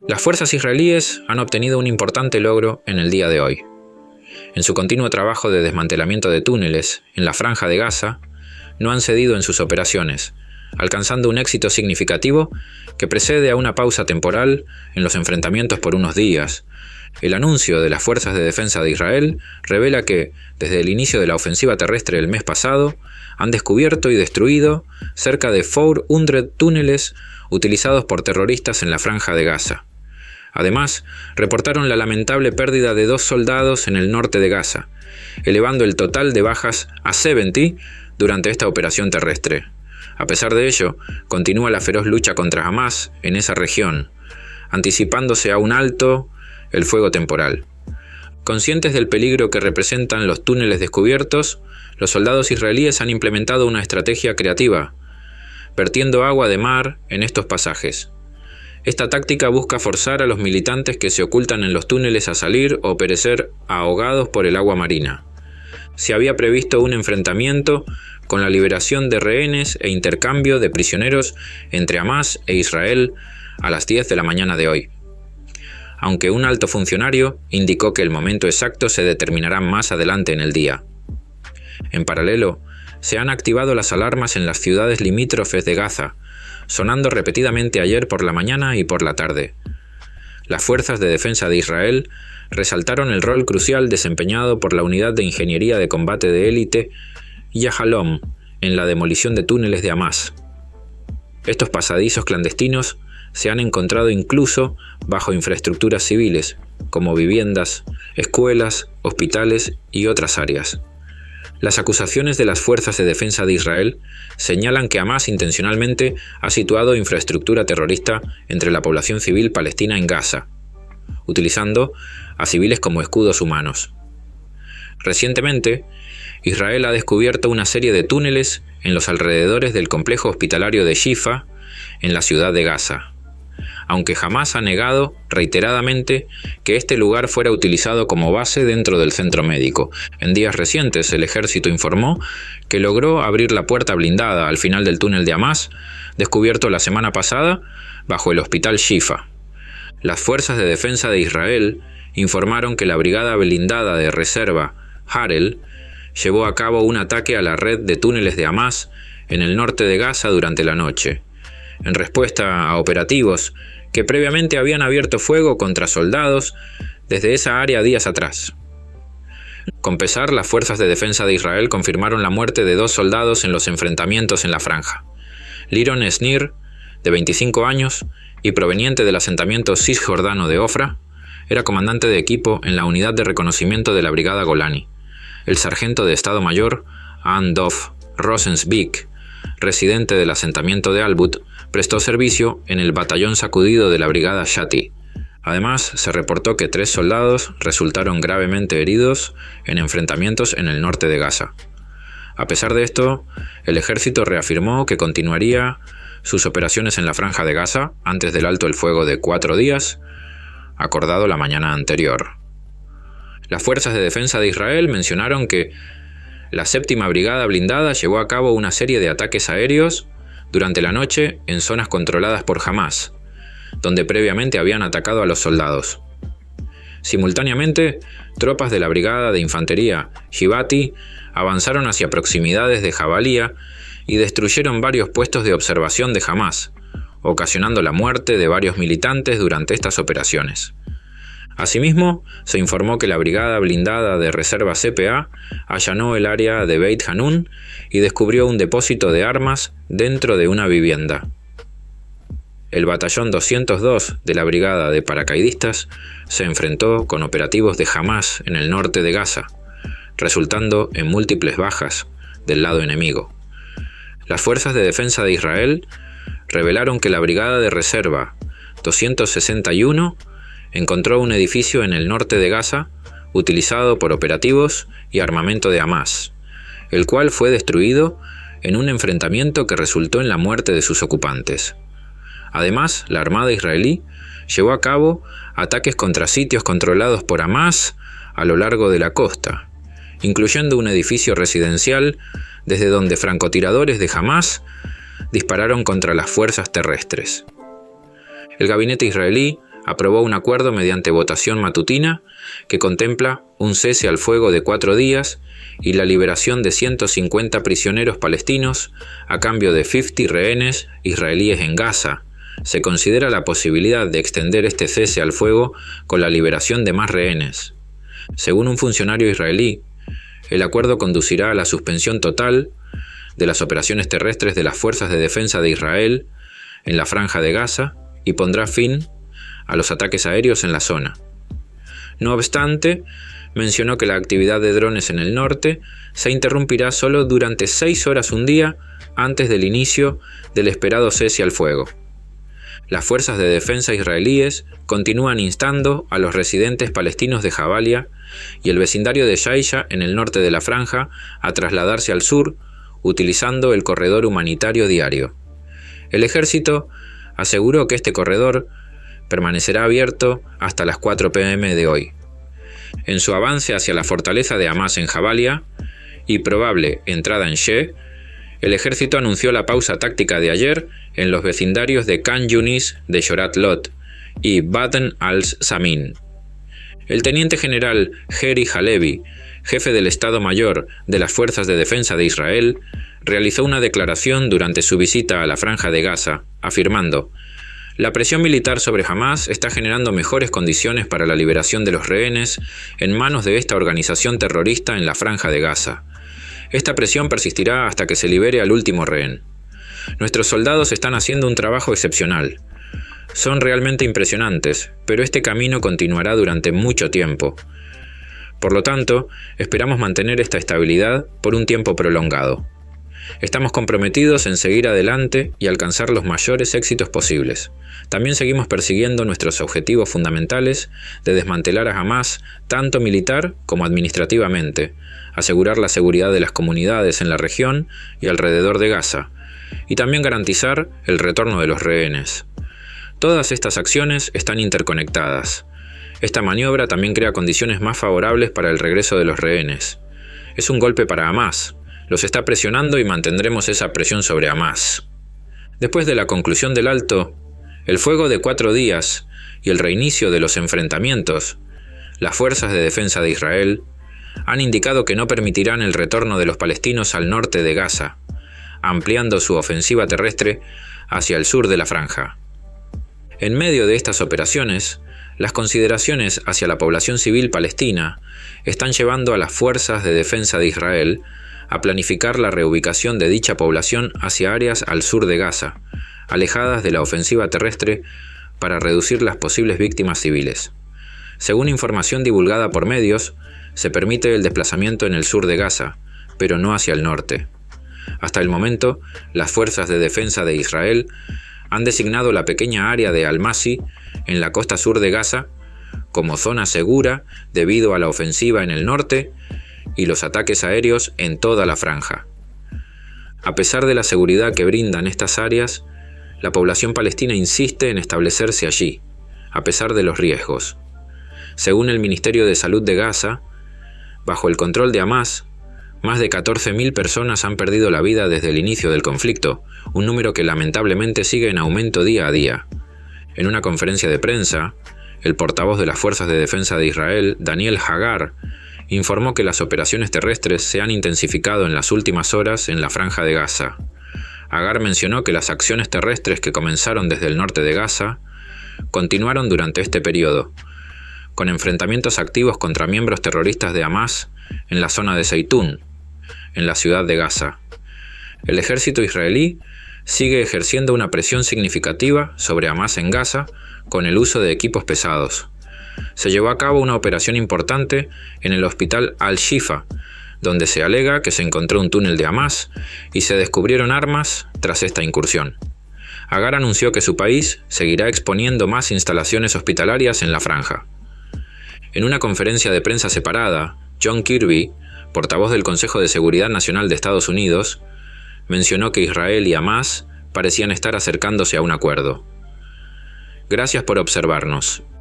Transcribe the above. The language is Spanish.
Las fuerzas israelíes han obtenido un importante logro en el día de hoy. En su continuo trabajo de desmantelamiento de túneles en la Franja de Gaza, no han cedido en sus operaciones, alcanzando un éxito significativo que precede a una pausa temporal en los enfrentamientos por unos días. El anuncio de las Fuerzas de Defensa de Israel revela que, desde el inicio de la ofensiva terrestre del mes pasado, han descubierto y destruido cerca de 400 túneles utilizados por terroristas en la Franja de Gaza. Además, reportaron la lamentable pérdida de 2 soldados en el norte de Gaza, elevando el total de bajas a 70 durante esta operación terrestre. A pesar de ello, continúa la feroz lucha contra Hamás en esa región, anticipándose a un alto el fuego temporal. Conscientes del peligro que representan los túneles descubiertos, los soldados israelíes han implementado una estrategia creativa, vertiendo agua de mar en estos pasajes. Esta táctica busca forzar a los militantes que se ocultan en los túneles a salir o perecer ahogados por el agua marina. Se había previsto un enfrentamiento con la liberación de rehenes e intercambio de prisioneros entre Hamás e Israel a las 10 de la mañana de hoy, aunque un alto funcionario indicó que el momento exacto se determinará más adelante en el día. En paralelo, se han activado las alarmas en las ciudades limítrofes de Gaza, sonando repetidamente ayer por la mañana y por la tarde. Las Fuerzas de Defensa de Israel resaltaron el rol crucial desempeñado por la Unidad de Ingeniería de Combate de Élite Yahalom en la demolición de túneles de Hamás. Estos pasadizos clandestinos se han encontrado incluso bajo infraestructuras civiles, como viviendas, escuelas, hospitales y otras áreas. Las acusaciones de las Fuerzas de Defensa de Israel señalan que Hamás intencionalmente ha situado infraestructura terrorista entre la población civil palestina en Gaza, utilizando a civiles como escudos humanos. Recientemente, Israel ha descubierto una serie de túneles en los alrededores del complejo hospitalario de Shifa, en la ciudad de Gaza, aunque Hamás ha negado reiteradamente que este lugar fuera utilizado como base dentro del centro médico. En días recientes, el ejército informó que logró abrir la puerta blindada al final del túnel de Hamás, descubierto la semana pasada bajo el hospital Shifa. Las Fuerzas de Defensa de Israel informaron que la brigada blindada de reserva Harel llevó a cabo un ataque a la red de túneles de Hamás en el norte de Gaza durante la noche, en respuesta a operativos que previamente habían abierto fuego contra soldados desde esa área días atrás. Con pesar, las Fuerzas de Defensa de Israel confirmaron la muerte de 2 soldados en los enfrentamientos en la franja. Liron Snir, de 25 años y proveniente del asentamiento cisjordano de Ofra, era comandante de equipo en la unidad de reconocimiento de la Brigada Golani. El sargento de Estado Mayor, Dov Rosensvik, residente del asentamiento de Albut, prestó servicio en el batallón sacudido de la Brigada Shati. Además, se reportó que 3 soldados resultaron gravemente heridos en enfrentamientos en el norte de Gaza. A pesar de esto, el ejército reafirmó que continuaría sus operaciones en la Franja de Gaza antes del alto el fuego de 4 días, acordado la mañana anterior. Las Fuerzas de Defensa de Israel mencionaron que la 7ª Brigada Blindada llevó a cabo una serie de ataques aéreos durante la noche en zonas controladas por Hamás, donde previamente habían atacado a los soldados. Simultáneamente, tropas de la Brigada de Infantería Givati avanzaron hacia proximidades de Jabalía y destruyeron varios puestos de observación de Hamás, ocasionando la muerte de varios militantes durante estas operaciones. Asimismo, se informó que la Brigada Blindada de Reserva CPA allanó el área de Beit Hanun y descubrió un depósito de armas dentro de una vivienda. El batallón 202 de la Brigada de Paracaidistas se enfrentó con operativos de Hamás en el norte de Gaza, resultando en múltiples bajas del lado enemigo. Las Fuerzas de Defensa de Israel revelaron que la Brigada de Reserva 261 encontró un edificio en el norte de Gaza utilizado por operativos y armamento de Hamás, el cual fue destruido en un enfrentamiento que resultó en la muerte de sus ocupantes. Además, la Armada israelí llevó a cabo ataques contra sitios controlados por Hamás a lo largo de la costa, incluyendo un edificio residencial desde donde francotiradores de Hamás dispararon contra las fuerzas terrestres. El gabinete israelí aprobó un acuerdo mediante votación matutina que contempla un cese al fuego de 4 días y la liberación de 150 prisioneros palestinos a cambio de 50 rehenes israelíes en Gaza. Se considera la posibilidad de extender este cese al fuego con la liberación de más rehenes. Según un funcionario israelí, el acuerdo conducirá a la suspensión total de las operaciones terrestres de las fuerzas de defensa de Israel en la franja de Gaza y pondrá fin a los ataques aéreos en la zona. No obstante, mencionó que la actividad de drones en el norte se interrumpirá solo durante 6 horas un día antes del inicio del esperado cese al fuego. Las fuerzas de defensa israelíes continúan instando a los residentes palestinos de Jabalia y el vecindario de Shaiya en el norte de la franja a trasladarse al sur utilizando el corredor humanitario diario. El ejército aseguró que este corredor permanecerá abierto hasta las 4 p.m. de hoy. En su avance hacia la fortaleza de Hamas en Jabalia y probable entrada en She, el ejército anunció la pausa táctica de ayer en los vecindarios de Khan Yunis de Shorat Lot y Baden al-Samin. El teniente general Heri Halevi, jefe del Estado Mayor de las Fuerzas de Defensa de Israel, realizó una declaración durante su visita a la Franja de Gaza, afirmando: «La presión militar sobre Hamas está generando mejores condiciones para la liberación de los rehenes en manos de esta organización terrorista en la Franja de Gaza. Esta presión persistirá hasta que se libere al último rehén. Nuestros soldados están haciendo un trabajo excepcional. Son realmente impresionantes, pero este camino continuará durante mucho tiempo. Por lo tanto, esperamos mantener esta estabilidad por un tiempo prolongado. Estamos comprometidos en seguir adelante y alcanzar los mayores éxitos posibles. También seguimos persiguiendo nuestros objetivos fundamentales de desmantelar a Hamas tanto militar como administrativamente, asegurar la seguridad de las comunidades en la región y alrededor de Gaza, y también garantizar el retorno de los rehenes. Todas estas acciones están interconectadas. Esta maniobra también crea condiciones más favorables para el regreso de los rehenes. Es un golpe para Hamas. Los está presionando y mantendremos esa presión sobre Hamas». Después de la conclusión del alto, el fuego de 4 días y el reinicio de los enfrentamientos, las fuerzas de defensa de Israel han indicado que no permitirán el retorno de los palestinos al norte de Gaza, ampliando su ofensiva terrestre hacia el sur de la franja. En medio de estas operaciones, las consideraciones hacia la población civil palestina están llevando a las fuerzas de defensa de Israel a planificar la reubicación de dicha población hacia áreas al sur de Gaza, alejadas de la ofensiva terrestre para reducir las posibles víctimas civiles. Según información divulgada por medios, se permite el desplazamiento en el sur de Gaza, pero no hacia el norte. Hasta el momento, las fuerzas de defensa de Israel han designado la pequeña área de Al-Masi en la costa sur de Gaza como zona segura debido a la ofensiva en el norte y los ataques aéreos en toda la franja. A pesar de la seguridad que brindan estas áreas, la población palestina insiste en establecerse allí, a pesar de los riesgos. Según el Ministerio de Salud de Gaza, bajo el control de Hamas, más de 14.000 personas han perdido la vida desde el inicio del conflicto, un número que lamentablemente sigue en aumento día a día. En una conferencia de prensa, el portavoz de las Fuerzas de Defensa de Israel, Daniel Hagar, informó que las operaciones terrestres se han intensificado en las últimas horas en la Franja de Gaza. Hagar mencionó que las acciones terrestres que comenzaron desde el norte de Gaza continuaron durante este periodo, con enfrentamientos activos contra miembros terroristas de Hamas en la zona de Zeitún, en la ciudad de Gaza. El ejército israelí sigue ejerciendo una presión significativa sobre Hamas en Gaza con el uso de equipos pesados. Se llevó a cabo una operación importante en el hospital Al-Shifa, donde se alega que se encontró un túnel de Hamas y se descubrieron armas tras esta incursión. Hagar anunció que su país seguirá exponiendo más instalaciones hospitalarias en la franja. En una conferencia de prensa separada, John Kirby, portavoz del Consejo de Seguridad Nacional de Estados Unidos, mencionó que Israel y Hamas parecían estar acercándose a un acuerdo. Gracias por observarnos.